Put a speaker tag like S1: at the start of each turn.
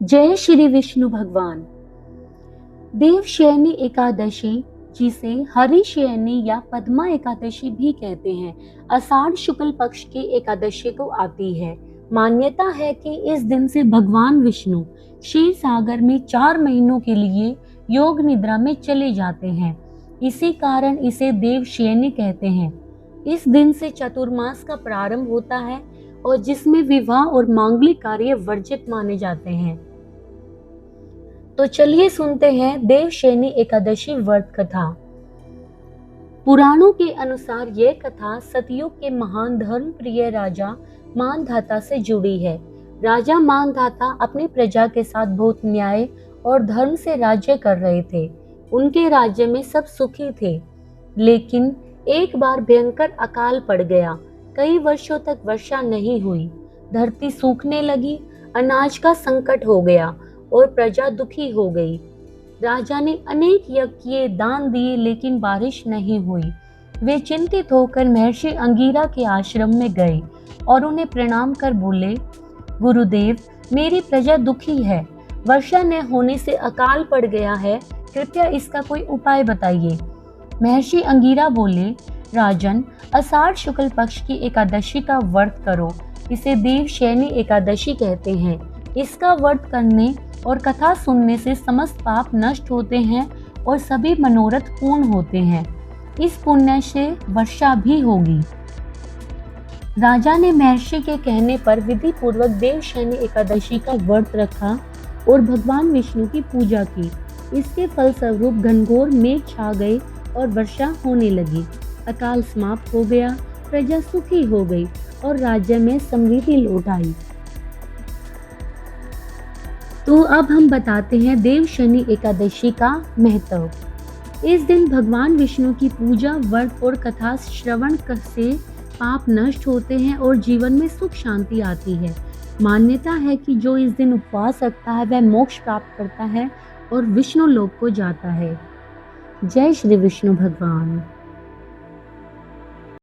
S1: जय श्री विष्णु भगवान। देवशयनी एकादशी, जिसे हरिशयनी या पद्मा एकादशी भी कहते हैं, आषाढ़ शुक्ल पक्ष की एकादशी को आती है। मान्यता है कि इस दिन से भगवान विष्णु क्षीर सागर में 4 महीनों के लिए योग निद्रा में चले जाते हैं। इसी कारण इसे देवशयनी कहते हैं। इस दिन से चतुर्मास का प्रारंभ होता है और जिसमें विवाह और मांगलिक कार्य वर्जित माने जाते हैं। तो चलिए सुनते हैं देवशयनी एकादशी व्रत कथा। पुराणों के अनुसार यह कथा सतयुग के महान धर्म प्रिय राजा मानधाता से जुड़ी है। राजा मानधाता अपनी प्रजा के साथ बहुत न्याय और धर्म से राज्य कर रहे थे। उनके राज्य में सब सुखी थे, लेकिन एक बार भयंकर अकाल पड़ गया। कई वर्षों तक वर्षा नहीं हुई, धरती सूखने लगी, अनाज का संकट हो गया और प्रजा दुखी हो गई। राजा ने अनेक यज्ञ किए, दान दिए, लेकिन बारिश नहीं हुई। वे चिंतित होकर महर्षि अंगिरा के आश्रम में गए और उन्हें प्रणाम कर बोले, गुरुदेव, मेरी प्रजा दुखी है, वर्षा न होने से अकाल पड़ गया है, कृपया इसका कोई उपाय बताइए। महर्षि अंगिरा बोले, राजन, आषाढ़ शुक्ल पक्ष की एकादशी का व्रत करो। इसे देवशयनी एकादशी कहते हैं। इसका व्रत करने और कथा सुनने से समस्त पाप नष्ट होते हैं और सभी मनोरथ पूर्ण होते हैं। इस पुण्य से वर्षा भी होगी। राजा ने महर्षि के कहने पर विधि पूर्वक देवशयनी एकादशी का व्रत रखा और भगवान विष्णु की पूजा की। इसके फलस्वरूप घनघोर मेघ छा गए और वर्षा होने लगी। अकाल समाप्त हो गया, प्रजा सुखी हो गई और राज्य में समृद्धि लौट आई। तो अब हम बताते हैं देवशयनी एकादशी का महत्व। इस दिन भगवान विष्णु की पूजा, व्रत और कथा श्रवण से पाप नष्ट होते हैं और जीवन में सुख शांति आती है। मान्यता है कि जो इस दिन उपवास रखता है वह मोक्ष प्राप्त करता है और विष्णु लोक को जाता है। जय श्री विष्णु भगवान।